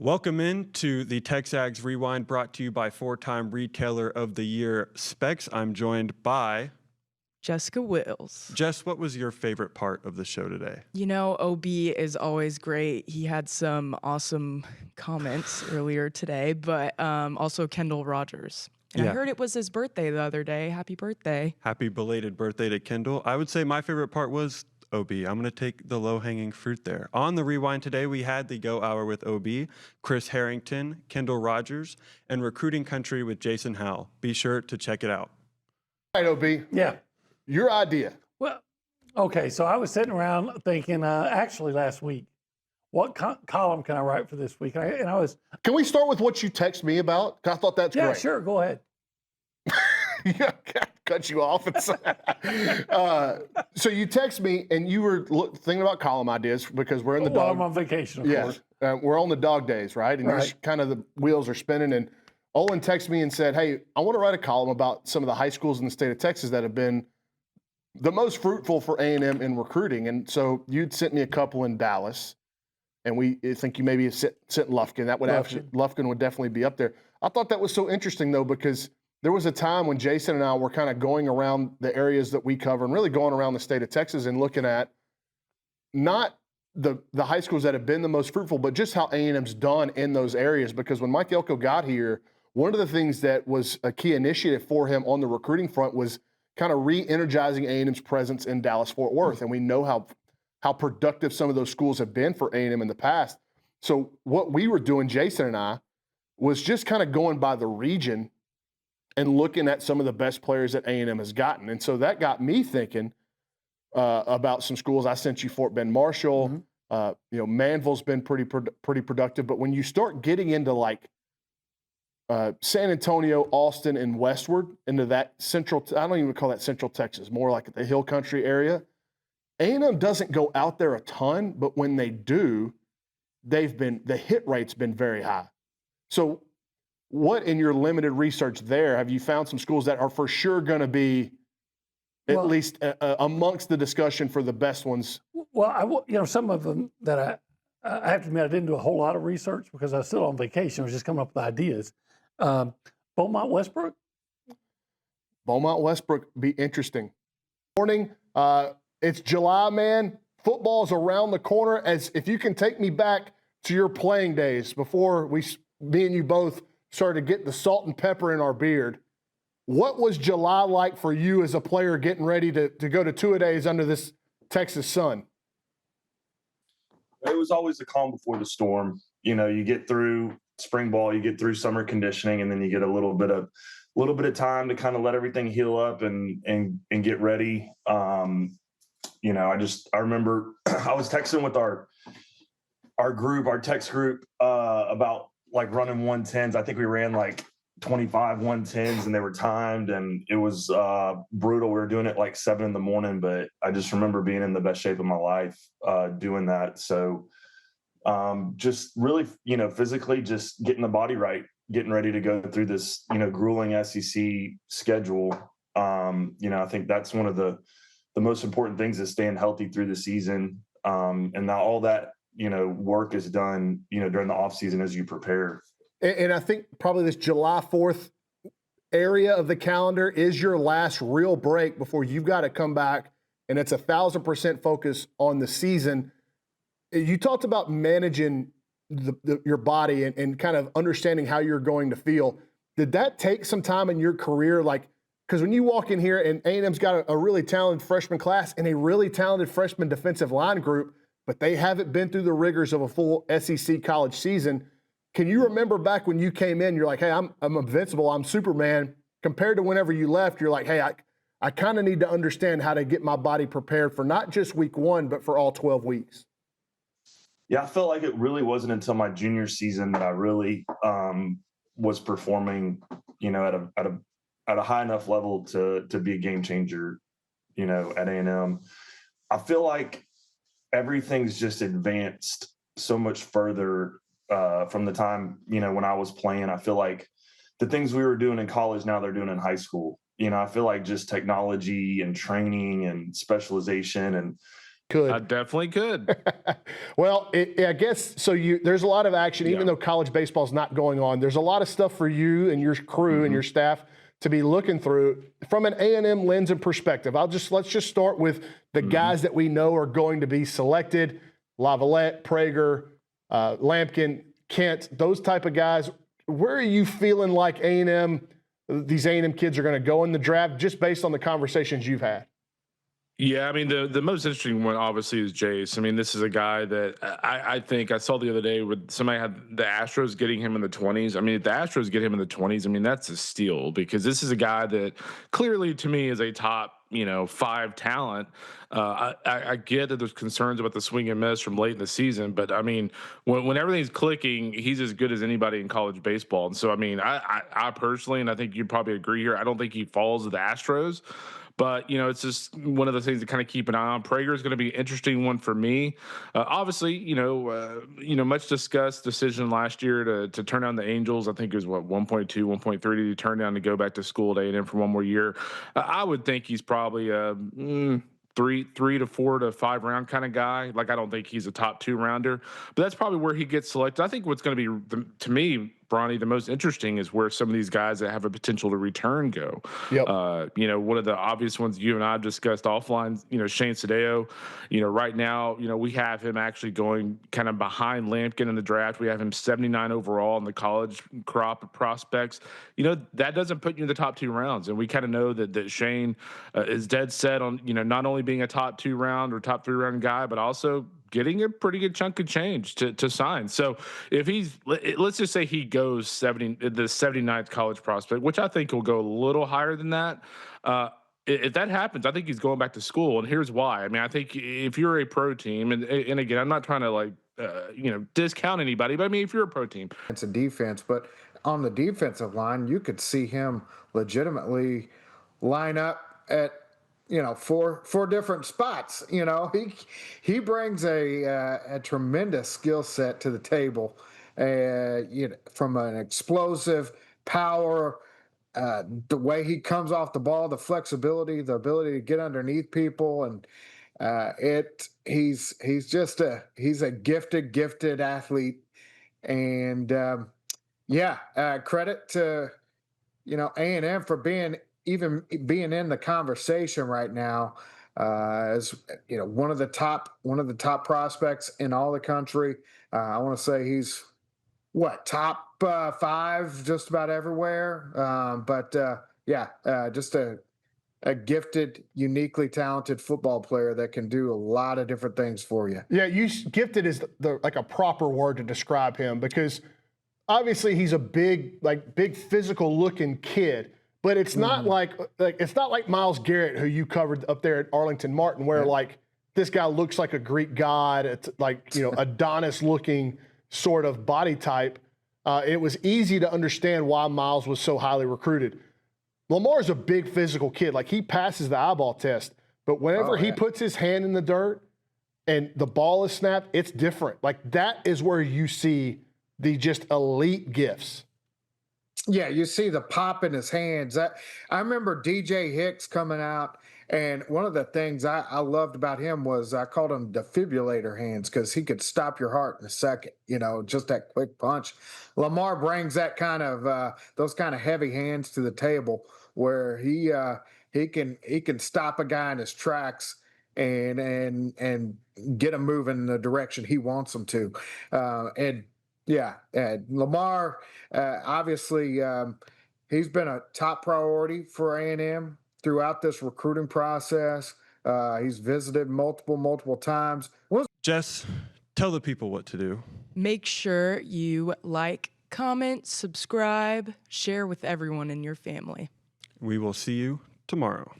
Welcome in to the TexAgs Rewind, brought to you by four-time Retailer of the Year Specs. I'm joined by Jessica Wills. Jess. What was your favorite part of the show today? You know, OB is always great. He had some awesome comments earlier today, but also Kendall Rogers. And Yeah. I heard it was his birthday the other day. Happy birthday. Happy belated birthday to Kendall. I would say my favorite part was OB. I'm going to take the low-hanging fruit there. On the Rewind today, we had the Go Hour with OB, Chris Harrington, Kendall Rogers, and Recruiting Country with Jason Howell. Be sure to check it out. All right, OB. Yeah. Your idea. Well, okay. So I was sitting around thinking, actually last week, what column can I write for this week? And I was. Can we start with what you text me about? 'Cause I thought that's Yeah, great. sure. Go ahead. Yeah, cut you off. So you text me and you were thinking about column ideas because we're in the dog. I'm on vacation, of course. We're on the dog days, right? And Right. you're kind of the wheels are spinning. And Olin texted me and said, "Hey, I want to write a column about some of the high schools in the state of Texas that have been the most fruitful for A&M in recruiting." And so you'd sent me a couple in Dallas, and I think you maybe sent Lufkin. That would Lufkin would definitely be up there. I thought that was so interesting though, because there was a time when Jason and I were kind of going around the areas that we cover and really going around the state of Texas and looking at not the high schools that have been the most fruitful, but just how A&M's done in those areas. Because when Mike Elko got here, one of the things that was a key initiative for him on the recruiting front was kind of re-energizing A&M's presence in Dallas-Fort Worth. And we know how productive some of those schools have been for A&M in the past. So what we were doing, Jason and I, was just kind of going by the region and looking at some of the best players that A&M has gotten. And so that got me thinking about some schools. I sent you Fort Bend Marshall. Manville's been pretty productive. But when you start getting into like San Antonio, Austin, and westward into that central, I don't even call that central Texas, more like the hill country area, A&M doesn't go out there a ton, but when they do, the hit rate's been very high. So what in your limited research there, have you found some schools that are for sure going to be at least amongst the discussion for the best ones? Well, some of them that I have to admit, I didn't do a whole lot of research because I was still on vacation. I was just coming up with ideas. Beaumont Westbrook. Beaumont Westbrook be interesting. Morning. It's July, man. Football's around the corner. As if you can take me back to your playing days before me and you both started to get the salt and pepper in our beard. What was July like for you as a player getting ready to go to two-a-days under this Texas sun? It was always the calm before the storm. You get through spring ball, you get through summer conditioning, and then you get a little bit of time to kind of let everything heal up and get ready. I remember I was texting with our text group about like running 110s. I think we ran like 25 110s and they were timed, and it was brutal. We were doing it like 7 a.m, but I just remember being in the best shape of my life doing that. So just really, physically just getting the body right, getting ready to go through this, grueling SEC schedule. I think that's one of the most important things is staying healthy through the season. And now all that, work is done, during the off season as you prepare. And I think probably this July 4th area of the calendar is your last real break before you've got to come back, and it's 1,000% focus on the season. You talked about managing your body and kind of understanding how you're going to feel. Did that take some time in your career? Because when you walk in here and A&M's got a really talented freshman class and a really talented freshman defensive line group, but they haven't been through the rigors of a full SEC college season. Can you remember back when you came in, you're like, hey, I'm invincible, I'm Superman, compared to whenever you left, you're like, hey, I kind of need to understand how to get my body prepared for not just week 1, but for all 12 weeks? Yeah, I felt like it really wasn't until my junior season that I really was performing, at a high enough level to be a game changer, at A&M. I feel like everything's just advanced so much further from the time, when I was playing. I feel like the things we were doing in college, now they're doing in high school. I feel like just technology and training and specialization and Could. I definitely could. Well, I guess so. There's a lot of action, even though college baseball is not going on. There's a lot of stuff for you and your crew and your staff to be looking through from an A&M lens and perspective. Let's just start with the guys that we know are going to be selected: Lavalette, Prager, Lampkin, Kent, those type of guys. Where are you feeling like these A&M kids are going to go in the draft, just based on the conversations you've had? Yeah, I mean, the most interesting one obviously is Jace. I mean, this is a guy that I think I saw the other day with somebody had the Astros getting him in the 20s. I mean, if the Astros get him in the 20s, I mean, that's a steal, because this is a guy that clearly to me is a top 5 talent. I get that there's concerns about the swing and miss from late in the season, but I mean, when everything's clicking, he's as good as anybody in college baseball. And so, I mean, I personally, and I think you'd probably agree here, I don't think he falls to the Astros. But, it's just one of the things to kind of keep an eye on. Prager is going to be an interesting one for me. Obviously, much discussed decision last year to turn down the Angels. I think it was 1.2, 1.3 to turn down to go back to school at A&M for one more year. I would think he's probably a 3 to 4 to 5 round kind of guy. Like, I don't think he's a top 2 rounder, but that's probably where he gets selected. I think what's going to be, to me, Bronny, the most interesting is where some of these guys that have a potential to return go. Yep. One of the obvious ones you and I have discussed offline, Shane Sadeo, right now, we have him actually going kind of behind Lampkin in the draft. We have him 79 overall in the college crop of prospects. That doesn't put you in the top 2 rounds. And we kind of know that Shane is dead set on, not only being a top 2 round or top 3 round guy, but also getting a pretty good chunk of change to sign. So if let's just say he goes the 79th college prospect, which I think will go a little higher than that. If that happens, I think he's going back to school. And here's why. I mean, I think if you're a pro team, and again, I'm not trying to discount anybody, but I mean, if you're a pro team. It's a defense, but on the defensive line, you could see him legitimately line up at, 4 different spots. He brings a tremendous skill set to the table, from an explosive power, the way he comes off the ball, the flexibility, the ability to get underneath people, and he's a gifted athlete, and credit to A&M for being in the conversation right now, as one of the top prospects in all the country. I want to say he's top 5 just about everywhere. Just a gifted, uniquely talented football player that can do a lot of different things for you. Yeah, gifted is like a proper word to describe him, because obviously he's a big physical looking kid. But it's not like Myles Garrett, who you covered up there at Arlington Martin, where this guy looks like a Greek god. It's Adonis looking sort of body type. It was easy to understand why Myles was so highly recruited. Lamar's a big physical kid. He passes the eyeball test, but whenever he puts his hand in the dirt and the ball is snapped, it's different. That is where you see the just elite gifts. Yeah, you see the pop in his hands. I remember DJ Hicks coming out, and one of the things I loved about him was I called him defibrillator hands, because he could stop your heart in a second, just that quick punch. Lamar brings that kind of those kind of heavy hands to the table, where he can stop a guy in his tracks and get him moving in the direction he wants him to. Lamar, obviously, he's been a top priority for A&M throughout this recruiting process. He's visited multiple times. Jess, tell the people what to do. Make sure you like, comment, subscribe, share with everyone in your family. We will see you tomorrow.